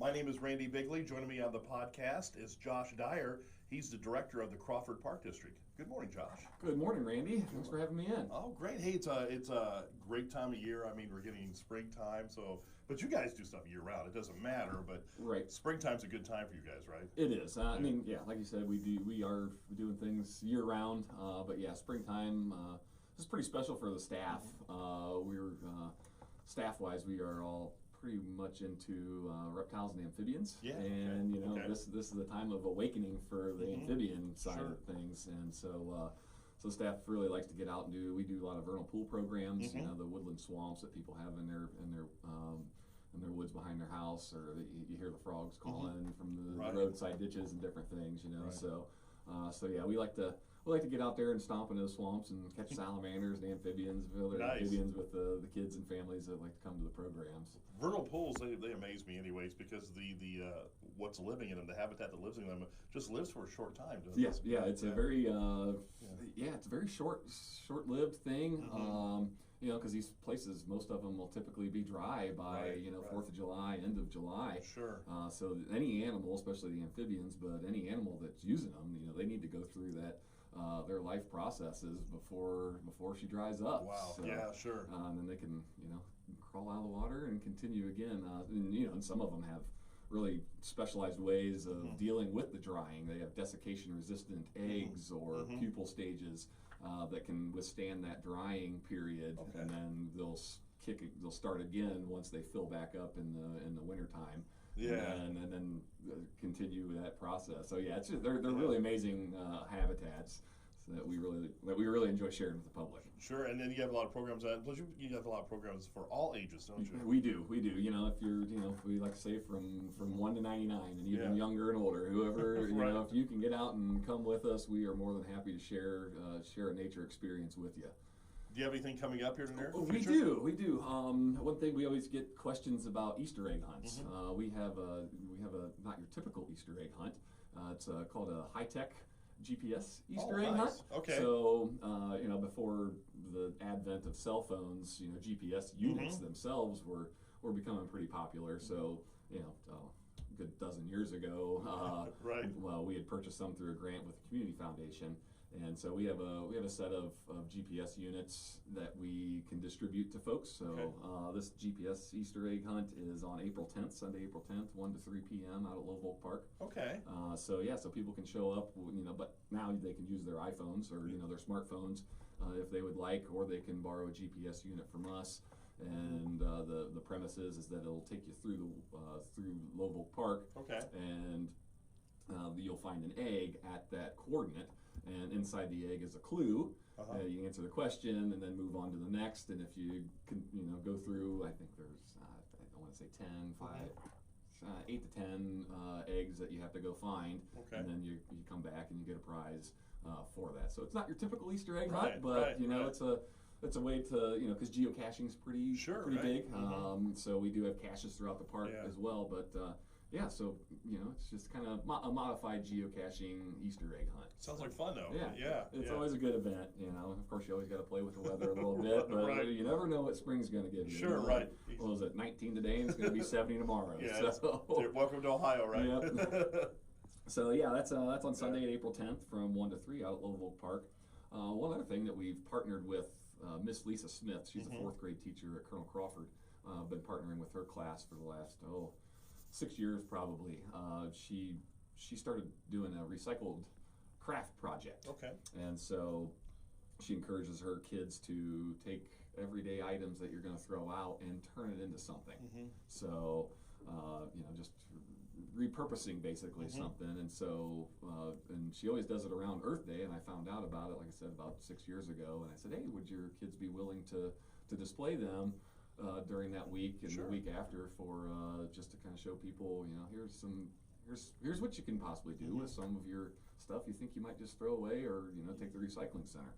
My name is Randy Bigley. Joining me on the podcast is Josh Dyer. He's the director of the Crawford Park District. Good morning, Josh. Good morning, Randy. Thanks for having me in. Oh, great. Hey, it's a great time of year. I mean, we're getting springtime, but you guys do stuff year round. It doesn't matter, but right. Springtime's a good time for you guys, right? It is. I mean, yeah, like you said, we are doing things year round, but yeah, springtime is pretty special for the staff. Staff-wise, we are all pretty much into reptiles and amphibians, and this is the time of awakening for the amphibian side of things, and so staff really likes to get out and we do a lot of vernal pool programs, the woodland swamps that people have in their woods behind their house, or you hear the frogs calling from the roadside ditches and different things, so yeah, we like to get out there and stomp into the swamps and catch salamanders and amphibians, amphibians with the kids and families that like to come to the programs. Vernal pools, they amaze me anyways, because the what's living in them, the habitat that lives in them, just lives for a short time, doesn't it? Yeah, it's a very it's a very short-lived thing. Because these places, most of them will typically be dry by 4th of July, end of July. Sure. So any animal, especially the amphibians, but any animal that's using them, they need to go through that their life processes before she dries up. Wow. So, yeah, sure. And then they can crawl out of the water and continue again. And some of them have really specialized ways of dealing with the drying. They have desiccation-resistant eggs or pupal stages that can withstand that drying period, and then they'll start again once they fill back up in the wintertime. Yeah, and then continue that process. So yeah, they're really amazing habitats that we really enjoy sharing with the public. Sure, and then you have a lot of programs. Plus, you have a lot of programs for all ages, don't you? We do. If you're, we like to say from 1 to 99, and even younger and older, whoever, if you can get out and come with us, we are more than happy to share a nature experience with you. Do you have anything coming up here in the near future? We do. One thing we always get questions about Easter egg hunts. We have a not your typical Easter egg hunt. It's called a high-tech GPS Easter egg hunt. Okay. So before the advent of cell phones, GPS units themselves were becoming pretty popular. So a good dozen years ago, well, we had purchased some through a grant with the community foundation. And so we have a set of GPS units that we can distribute to folks. So this GPS Easter egg hunt is on April 10th, Sunday, April 10th, 1 to 3 p.m. out at Low Park. Okay. So people can show up, but now they can use their iPhones or their smartphones if they would like, or they can borrow a GPS unit from us. And the premise is that it'll take you through Low Park. Okay. And you'll find an egg at that coordinate, and inside the egg is a clue. You answer the question and then move on to the next, and if you can go through, I think there's I want to say 8 to 10 eggs that you have to go find, and then you come back and you get a prize for that. So it's not your typical Easter egg hunt, but it's a way to because geocaching is pretty big. So we do have caches throughout the park as well, but so it's just kind of a modified geocaching Easter egg hunt. Sounds like fun though. It's always a good event. Of course, you always got to play with the weather a little bit, but you never know what spring's going to give you. Sure, right. What was it, 19 today, and it's going to be 70 tomorrow. Welcome to Ohio, right? Yep. So that's on Sunday, April 10th, from 1 to 3 out at Low Park. One other thing that we've partnered with Miss Lisa Smith. She's a 4th grade teacher at Colonel Crawford. Been partnering with her class for the last 6 years probably. She started doing a recycled craft project. Okay. And so she encourages her kids to take everyday items that you're going to throw out and turn it into something. So just repurposing basically something. And so and she always does it around Earth Day, and I found out about it, like I said, about 6 years ago, and I said, hey, would your kids be willing to display them during that week and the week after for just to kind of show people, here's what you can possibly do with some of your stuff you think you might just throw away, or take the recycling center.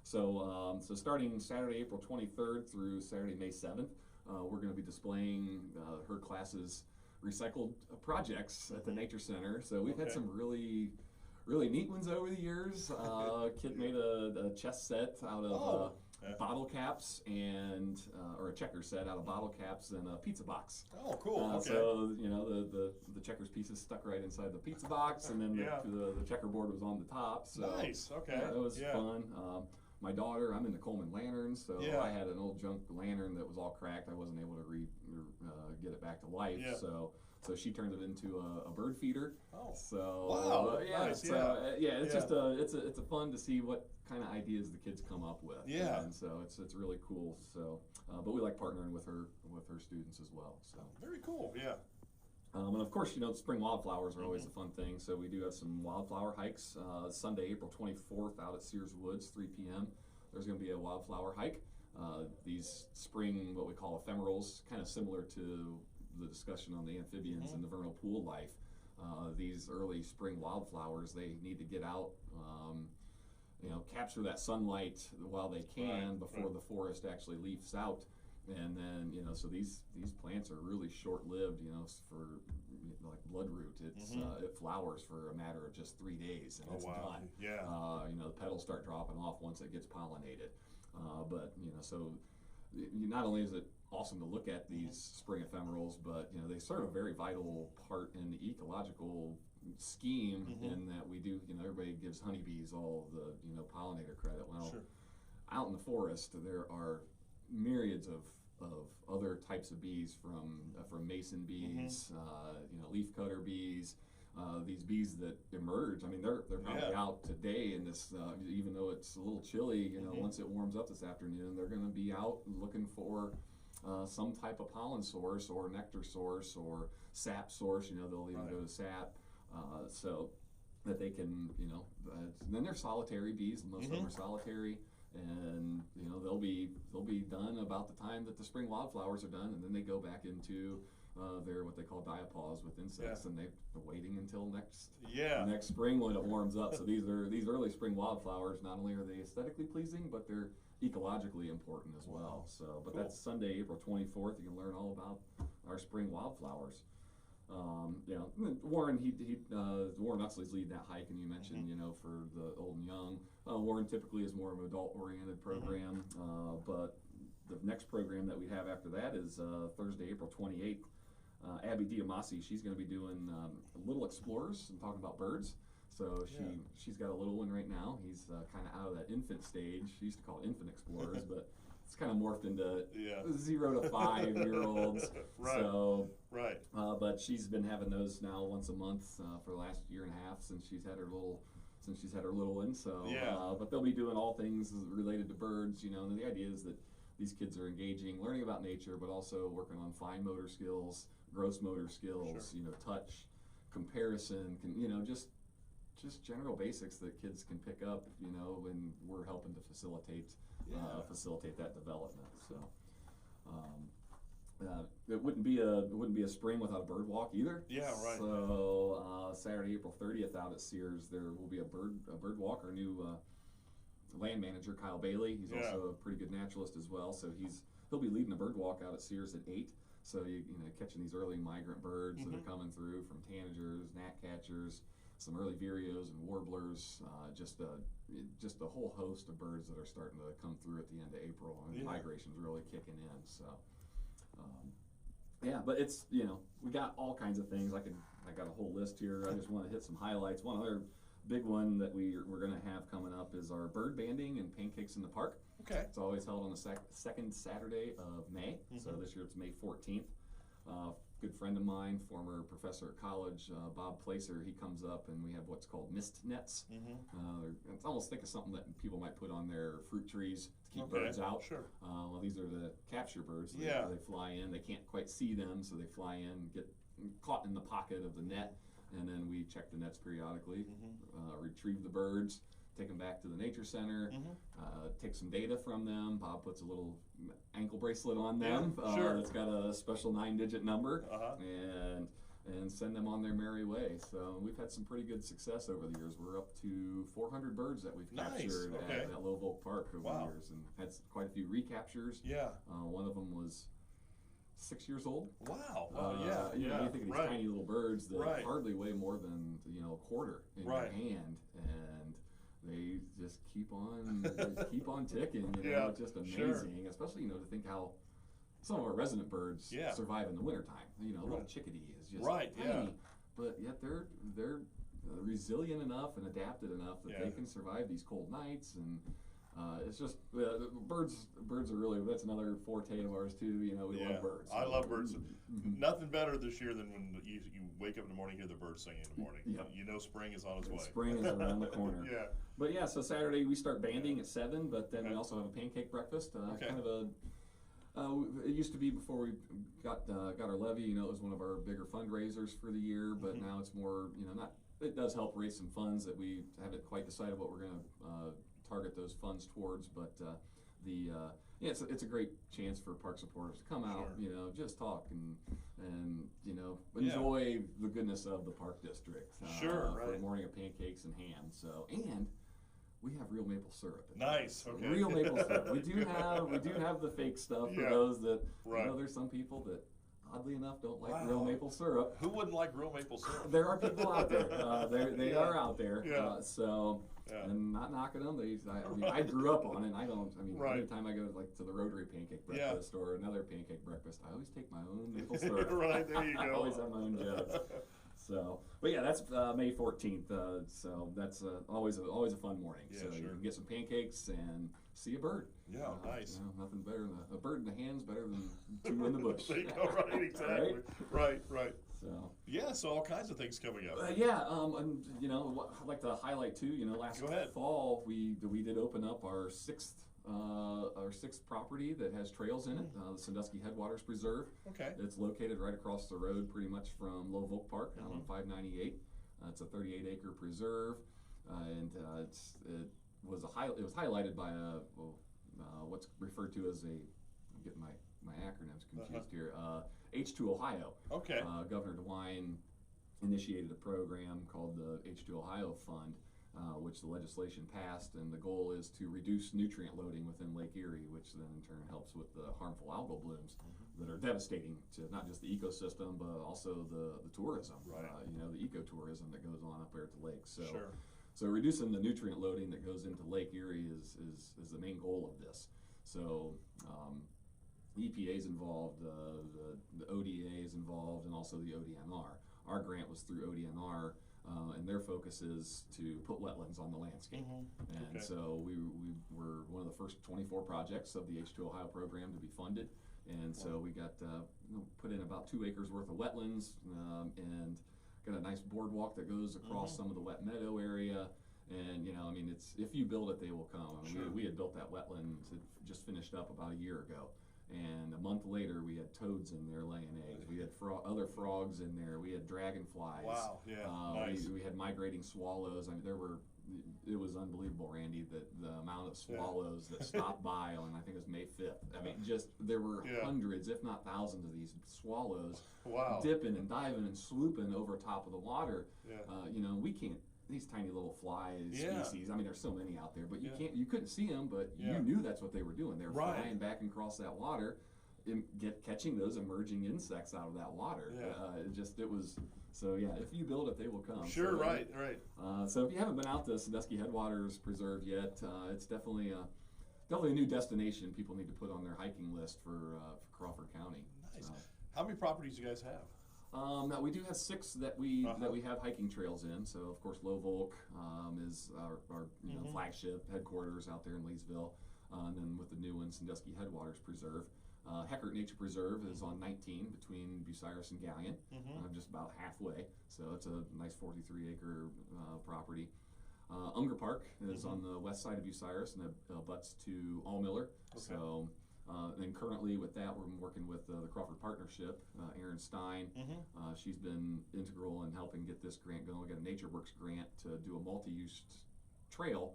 So starting Saturday, April 23rd through Saturday, May 7th, we're going to be displaying her class's recycled projects at the Nature Center. So we've had some really neat ones over the years. Kit made a chess set out of bottle caps and or a checker set out of bottle caps and a pizza box. Oh, cool. Okay. So you know the checkers pieces stuck right inside the pizza box, and then the checkerboard was on the top. So nice. Okay. Yeah, it was fun. My daughter, I'm into Coleman lanterns, so I had an old junk lantern that was all cracked. I wasn't able to get it back to life, so she turned it into a bird feeder. Oh, so wow, nice. It's just it's a fun to see what kind of ideas the kids come up with. Yeah, and so it's really cool. So, but we like partnering with her students as well. So very cool. Yeah. And of course, you know, spring wildflowers are always a fun thing. So we do have some wildflower hikes. Sunday, April 24th, out at Sears Woods, 3 p.m. There's going to be a wildflower hike. These spring, what we call ephemerals, kind of similar to the discussion on the amphibians and the vernal pool life. These early spring wildflowers, they need to get out, you know, capture that sunlight while they can before the forest actually leaves out. And then, you know, so these plants are really short-lived, you know, for like bloodroot. It's it flowers for a matter of just 3 days, and it's done. Yeah. You know, the petals start dropping off once it gets pollinated. But you know, so not only is it awesome to look at these spring ephemerals, but you know, they serve a very vital part in the ecological scheme in that we do. You know, everybody gives honeybees all the pollinator credit. Well, out in the forest there are myriads of other types of bees, from mason bees, you know, leafcutter bees, these bees that emerge. I mean, they're probably out today in this, even though it's a little chilly. You know, once it warms up this afternoon, they're going to be out looking for some type of pollen source or nectar source or sap source. You know, they'll even go to sap, so that they can, you know. Then they're solitary bees. Most of them are solitary. And you know, they'll be done about the time that the spring wildflowers are done, and then they go back into their what they call diapause with insects, and they're waiting until next spring when it warms up. So these early spring wildflowers, not only are they aesthetically pleasing, but they're ecologically important as well. So, but that's Sunday, April 24th. You can learn all about our spring wildflowers. You know, Warren, Warren Uxley's leading that hike, and you mentioned, you know, for the old and young. Warren typically is more of an adult-oriented program, but the next program that we have after that is Thursday, April 28th. Abby Diamasi, she's going to be doing Little Explorers and talking about birds. So she's got a little one right now. He's kind of out of that infant stage. She used to call it infant explorers, but it's kind of morphed into 0 to 5 year olds. So, but she's been having those now once a month for the last year and a half since she's had her little one. So, but they'll be doing all things related to birds, you know. And the idea is that these kids are engaging, learning about nature, but also working on fine motor skills, gross motor skills, you know, touch, comparison, you know, just general basics that kids can pick up, you know, when we're helping to facilitate that development. So it wouldn't be a spring without a bird walk either. Yeah, right. So Saturday, April 30th, out at Sears, there will be a bird walk. Our new land manager, Kyle Bailey, he's also a pretty good naturalist as well. So he'll be leading a bird walk out at Sears at 8. So you know, catching these early migrant birds that are coming through, from tanagers, gnatcatchers, some early vireos and warblers, just a whole host of birds that are starting to come through at the end of April, and migration's really kicking in. So, but it's, you know, we got all kinds of things. I got a whole list here. I just want to hit some highlights. One other big one that we're going to have coming up is our bird banding and Pancakes in the Park. Okay. It's always held on the second Saturday of May. So this year it's May 14th. Good friend of mine, former professor at college, Bob Placer, he comes up, and we have what's called mist nets. It's almost think of something that people might put on their fruit trees to keep birds out. Sure. Well, these are the capture birds. So they fly in. They can't quite see them, so they fly in, get caught in the pocket of the net, and then we check the nets periodically, retrieve the birds, take them back to the nature center, take some data from them. Bob puts a little ankle bracelet on them. It's got a special 9-digit number, and send them on their merry way. So we've had some pretty good success over the years. We're up to 400 birds that we've captured at Love Oak Park over the years, and had quite a few recaptures. One of them was 6 years old. Wow. You think of these tiny little birds that hardly weigh more than, you know, a quarter in your hand, and they just keep on keep on ticking. You know, Yeah, it's just amazing. sure. Especially, you know, to think how some of our resident birds Yeah. survive in the wintertime. You know, a little Right. chickadee is just Right, tiny, yeah. but yet they're resilient enough and adapted enough that Yeah. they can survive these cold nights. And it's just birds are really, that's another forte of ours too. You know, we Yeah. love birds. I love birds. Mhm. Nothing better this year than when you wake up in the morning, hear the birds singing in the morning. Yep. You know spring is on its way. Spring is around the corner. Yeah. But yeah, so Saturday we start banding at 7, but then we Okay. also have a pancake breakfast. Okay. Kind of a it used to be before we got our levy. You know, it was one of our bigger fundraisers for the year. But now it's more, you know, not. It does help raise some funds that we haven't quite decided what we're going to target those funds towards. But yeah, it's a great chance for park supporters to come out. Sure. You know, just talk and you know, Yeah. enjoy the goodness of the park district. Sure, For a right. morning of pancakes and ham. So and we have real maple syrup. in Nice, there. So okay. real maple syrup. We do have the fake stuff for Yeah, those that right. you know. There's some people that, oddly enough, don't like Wow. real maple syrup. Who wouldn't like real maple syrup? There are people out there. They Yeah. are out there. Yeah. And not knocking them. I grew up on it. And I mean, Right. anytime I go to the Rotary Pancake Breakfast or another pancake breakfast, I always take my own maple syrup. Right, there you I go. always have my own jug. So, but yeah, that's May 14th. So that's always a fun morning. Yeah, So you sure. can get some pancakes and see a bird. Yeah, nice. You know, nothing better than a bird in the hand's better than two in the bush. There you go, right, exactly. Right. So. Yeah, so all kinds of things coming up. And you know, what I'd like to highlight too. You know, last Go ahead. fall we did open up our sixth property that has trails in it, the Sandusky Headwaters Preserve. Okay. It's located right across the road, pretty much from Love Oak Park out on Mhm. 598. It's a 38-acre preserve, and it was highlighted by what's referred to as I'm getting my acronyms confused here. H2ohio. Okay. Governor DeWine initiated a program called the H2ohio Fund, which the legislation passed, and the goal is to reduce nutrient loading within Lake Erie, which then in turn helps with the harmful algal blooms that are devastating to not just the ecosystem, but also the tourism. Right. You know, the ecotourism that goes on up there at the lake. So, Sure. so reducing the nutrient loading that goes into Lake Erie is the main goal of this. So the EPA is involved, the ODA is involved, and also the ODNR. Our grant was through ODNR, and their focus is to put wetlands on the landscape. And Okay. so we were one of the first 24 projects of the H2ohio program to be funded. And so we got put in about 2 acres worth of wetlands, and got a nice boardwalk that goes across some of the wet meadow area. And you know, I mean, it's if you build it, they will come. I mean, Sure. we had built that wetland, it just finished up about a year ago. And a month later, we had toads in there laying eggs. We had other frogs in there. We had dragonflies. Wow, yeah, nice. We had migrating swallows. I mean, it was unbelievable, Randy, that the amount of swallows that stopped by on, I think it was May 5th. I mean, there were hundreds, if not thousands, of these swallows Wow. dipping and diving and swooping over top of the water. Yeah. You know, we can't. These tiny little fly species. I mean, there's so many out there, but you couldn't see them, but you knew that's what they were doing. They were flying back and across that water, catching those emerging insects out of that water. It was. So yeah, if you build it, they will come. Sure, so, right. So if you haven't been out to Sandusky Headwaters Preserve yet, it's definitely a new destination people need to put on their hiking list for Crawford County. Nice. So. How many properties do you guys have? Now we do have 6 that we have hiking trails in. So of course Love Oak is our flagship headquarters out there in Leesville, and then with the new one, Sandusky Headwaters Preserve. Heckert Nature Preserve is on 19 between Bucyrus and Galleon, just about halfway. So it's a nice 43-acre property. Unger Park is on the west side of Bucyrus and it butts to Allmiller. Okay. So. And currently with that, we're working with the Crawford Partnership, Erin Stein. She's been integral in helping get this grant going. We got a NatureWorks grant to do a multi-use trail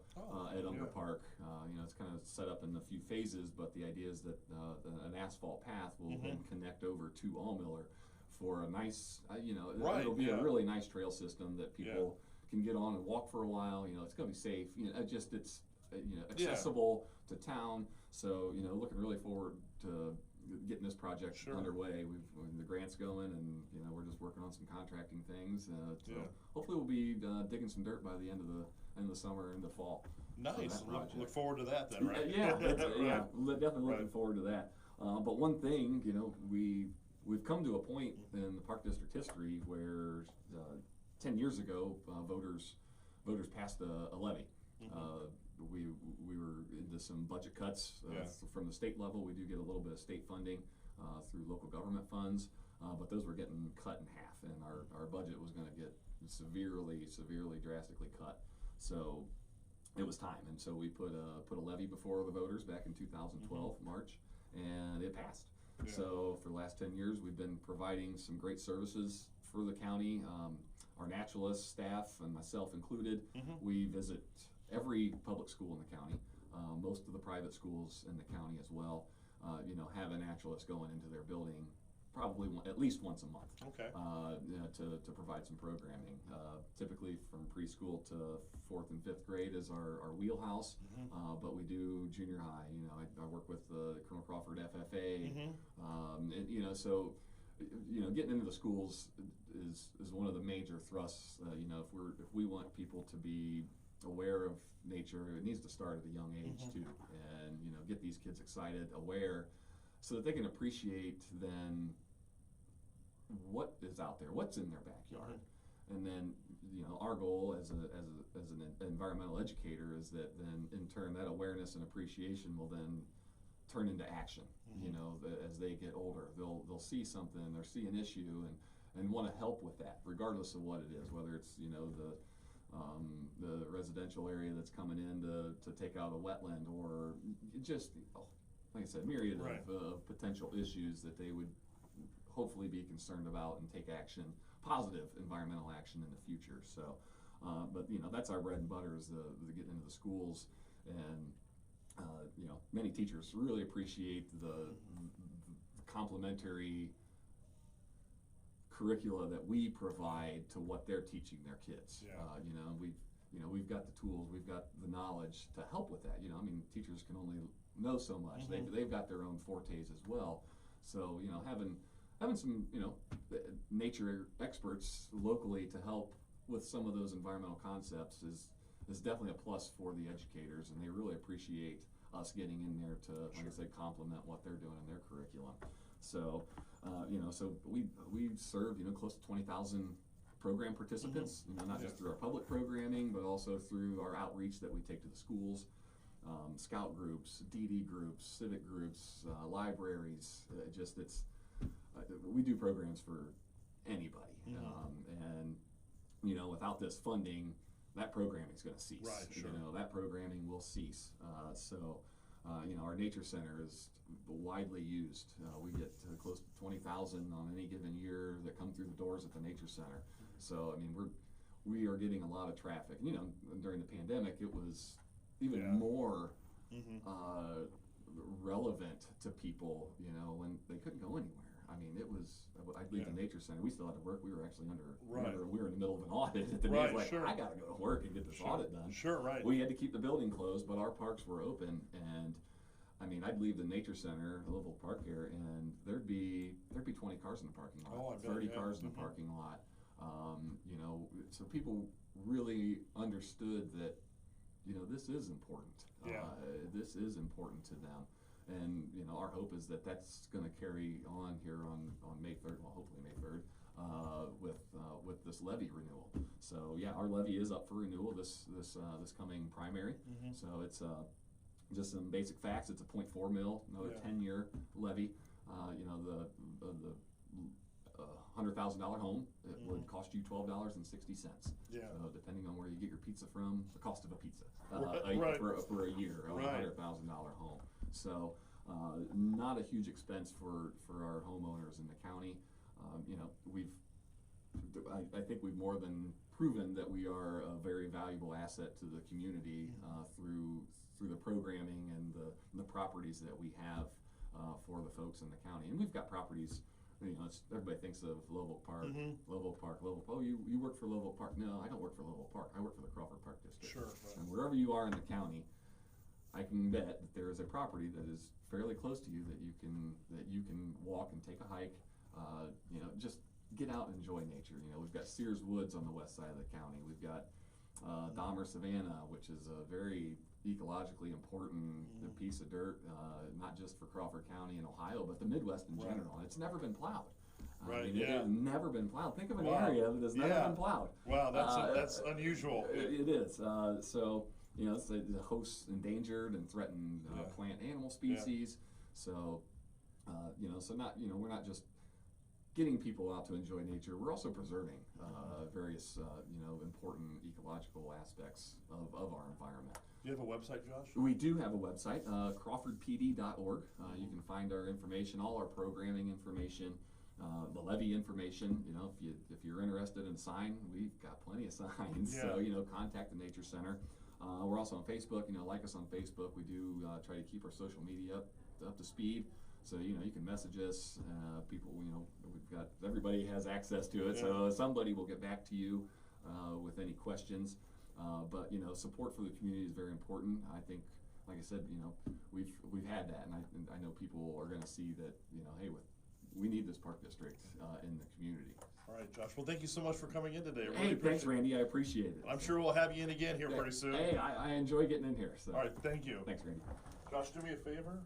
at Unger Park. You know, it's kind of set up in a few phases, but the idea is that an asphalt path will then connect over to Allmiller for a nice, it'll be a really nice trail system that people can get on and walk for a while. You know, it's going to be safe. You know, it's accessible to town. So, you know, looking really forward to getting this project underway. The grant's going, and you know, we're just working on some contracting things. Hopefully, we'll be digging some dirt by the end in the summer and the fall. Nice. Look forward to that then, right? Yeah, yeah, definitely looking Right. forward to that. But one thing, we've come to a point in the Park District history where 10 years ago, voters passed a levy. We were into some budget cuts from the state level. We do get a little bit of state funding through local government funds, but those were getting cut in half, and our budget was going to get severely, drastically cut. So it was time, and so we put a levy before the voters back in 2012 March, and it passed. Yeah. So for the last 10 years, we've been providing some great services for the county. Our naturalist staff, and myself included, we visit every public school in the county, most of the private schools in the county as well. Have a naturalist going into their building probably at least once a month. Okay. To provide some programming. Typically from preschool to 4th and 5th grade is our wheelhouse, but we do junior high. I work with the Colonel Crawford FFA, so getting into the schools is one of the major thrusts. If we want people to be aware of nature, it needs to start at a young age too, and get these kids excited, aware, so that they can appreciate then what is out there, what's in their backyard. And then our goal as an environmental educator is that then in turn that awareness and appreciation will then turn into action. As they get older, they'll see something, they'll see an issue, and want to help with that, regardless of what it is, whether it's the residential area that's coming in to take out a wetland, or just like I said, myriad of potential issues that they would hopefully be concerned about and take action, positive environmental action in the future. So, but that's our bread and butter, is the getting into the schools, and many teachers really appreciate the complementary curricula that we provide to what they're teaching their kids. We've got the tools, we've got the knowledge to help with that. Teachers can only know so much. They've got their own fortes as well. So having some nature experts locally to help with some of those environmental concepts is definitely a plus for the educators, and they really appreciate us getting in there to, like I said, complement what they're doing in their curriculum. So, so we serve close to 20,000 program participants. Not just through our public programming, but also through our outreach that we take to the schools, scout groups, DD groups, civic groups, libraries. We do programs for anybody, and without this funding, that programming is going to cease. Right, sure. That programming will cease. Our nature center is widely used. We get close to 20,000 on any given year that come through the doors at the nature center. So we are getting a lot of traffic. During the pandemic, it was even more relevant to people. When they couldn't go anywhere. I'd leave the nature center. We still had to work. We were actually we were in the middle of an audit at the day. I got to go to work and get this audit done. Sure, right. We had to keep the building closed, but our parks were open, and I'd leave the nature center, the Louisville Park here, and there'd be 20 cars in the parking lot, 30 cars in the parking lot. So people really understood that this is important. This is important to them. And our hope is that that's going to carry on here on May 3rd. Well, hopefully May 3rd, with this levy renewal. So our levy is up for renewal this coming primary. So it's just some basic facts. It's a 0.4 mil, another 10-year levy. The $100,000 home, it would cost you $12.60. Yeah. So depending on where you get your pizza from, the cost of a pizza for a year, a $100,000 home. So not a huge expense for our homeowners in the county. I think we've more than proven that we are a very valuable asset to the community through the programming and the properties that we have for the folks in the county. And we've got properties. Everybody thinks of Louisville Park, Louisville Park. Oh, you work for Louisville Park? No, I don't work for Louisville Park. I work for the Crawford Park District. Sure. And wherever you are in the county, I can bet that there is a property that is fairly close to you that you can walk and take a hike. Just get out and enjoy nature. We've got Sears Woods on the west side of the county. We've got Dahmer Savannah, which is a very ecologically important piece of dirt, not just for Crawford County and Ohio, but the Midwest in general. And it's never been plowed. Right, I mean, yeah. it has never been plowed. Think of an area that has never been plowed. Wow, that's unusual. It is. So, it hosts endangered and threatened plant animal species. So, we're not just getting people out to enjoy nature, we're also preserving various, important ecological aspects of our environment. Do you have a website, Josh? We do have a website, crawfordpd.org. You can find our information, all our programming information, the levy information. If you're interested in a sign, we've got plenty of signs. Yeah. So, contact the Nature Center. We're also on Facebook. Like us on Facebook. We do try to keep our social media up to speed. So, you can message us. People, everybody has access to it. Yeah. So somebody will get back to you with any questions. But support for the community is very important. I think, like I said, we've had that, and I know people are going to see that. Hey, we need this park district in the community. All right, Josh. Well, thank you so much for coming in today. Hey, thanks, Randy. I appreciate it. I'm sure we'll have you in again here pretty soon. Hey, I enjoy getting in here. So. All right, thank you. Thanks, Randy. Josh, do me a favor.